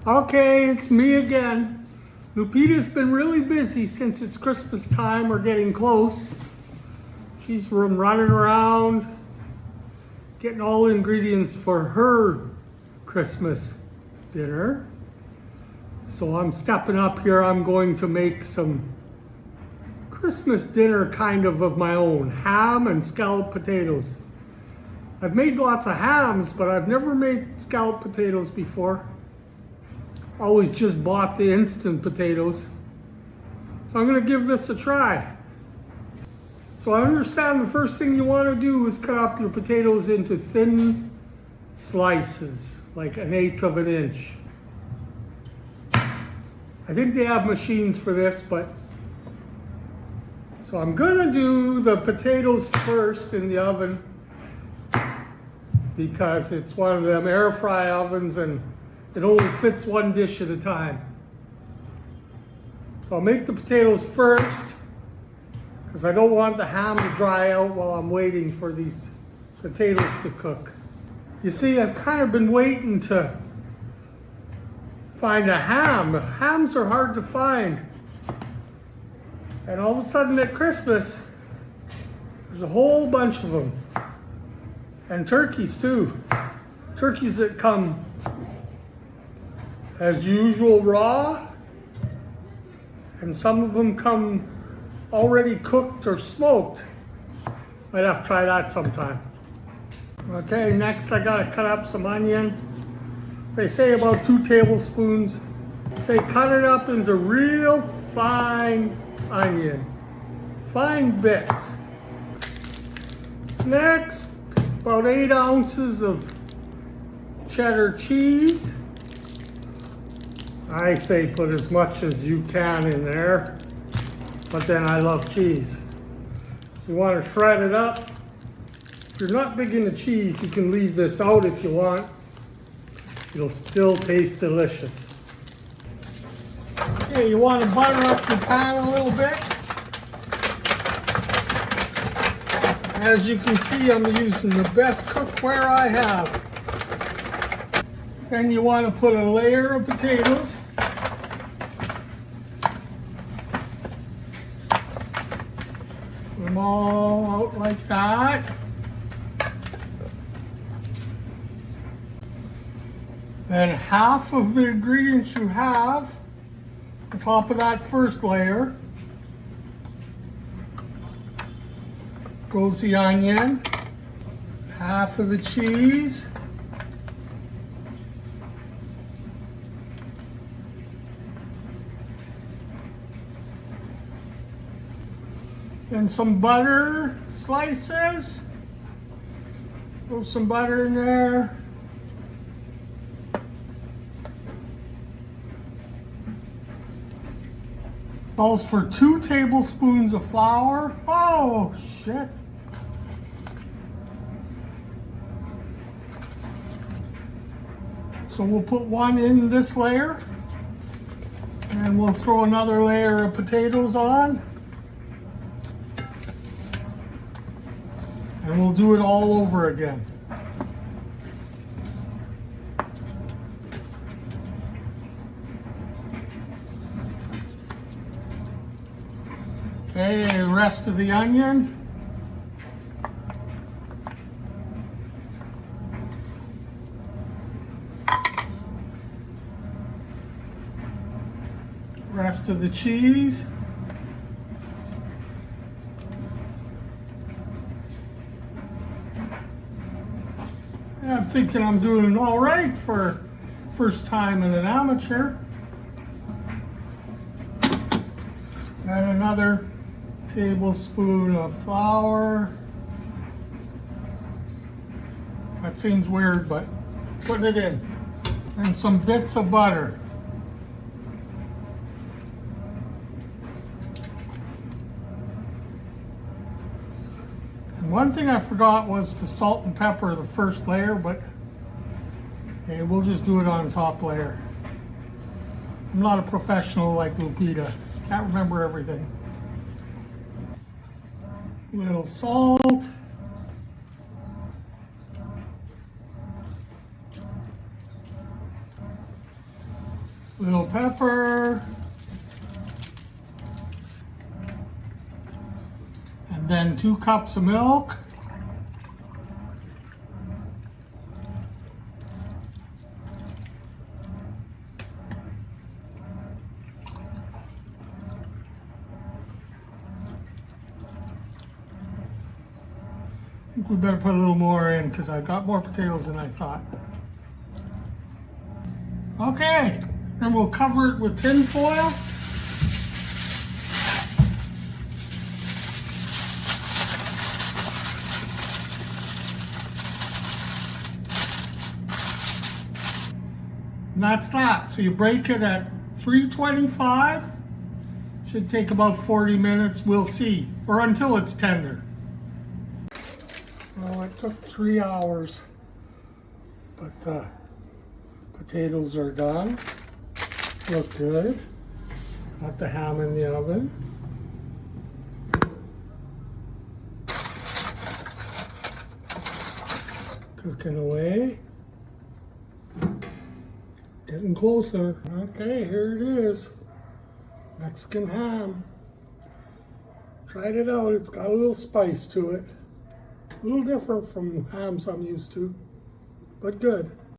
Okay, it's me again. Lupita's been really busy since it's Christmas time or getting close. She's been running around getting all the ingredients for her Christmas dinner. So I'm stepping up here. I'm going to make some Christmas dinner kind of my own. Ham and scalloped potatoes. I've made lots of hams, but I've never made scalloped potatoes before. Always just bought the instant potatoes. So I'm gonna give this a try. So I understand the first thing you wanna do is cut up your potatoes into thin slices, like 1/8 of an inch. I think they have machines for this, but so I'm gonna do the potatoes first in the oven because it's one of them air fry ovens and it only fits one dish at a time. So I'll make the potatoes first because I don't want the ham to dry out while I'm waiting for these potatoes to cook. You see, I've kind of been waiting to find a ham. Hams are hard to find. And all of a sudden at Christmas, there's a whole bunch of them. And turkeys too. Turkeys that come as usual raw, and some of them come already cooked or smoked. Might have to try that sometime. Okay, next I gotta cut up some onion. They say about 2 tablespoons. Say cut it up into real fine onion, fine bits. Next, about 8 ounces of cheddar cheese. I say put as much as you can in there, but then I love cheese. You want to shred it up. If you're not big into cheese, you can leave this out if you want. It'll still taste delicious. Okay, you want to butter up your pan a little bit. As you can see, I'm using the best cookware I have. Then you want to put a layer of potatoes. Put them all out like that. Then half of the ingredients you have on top of that first layer goes the onion, half of the cheese, and some butter slices. Throw some butter in there. Calls for 2 tablespoons of flour. Oh, shit. So we'll put 1 in this layer, and we'll throw another layer of potatoes on. And we'll do it all over again. Okay, the rest of the onion. Rest of the cheese. I'm thinking I'm doing all right for first time in an amateur. And another tablespoon of flour. That seems weird, but put it in. And some bits of butter. And one thing I forgot was to salt and pepper the first layer, but hey, we'll just do it on top layer. I'm not a professional like Lupita. Can't remember everything. A little salt. Little pepper. And then 2 cups of milk. I think we better put a little more in because I've got more potatoes than I thought. Okay, then we'll cover it with tin foil. And that's that. So you break it at 325. Should take about 40 minutes, we'll see, or until it's tender. Well, it took 3 hours, but the potatoes are done. Look good. Got the ham in the oven. Cooking away. Getting closer. Okay, here it is. Mexican ham. Tried it out. It's got a little spice to it. A little different from hams I'm used to, but good.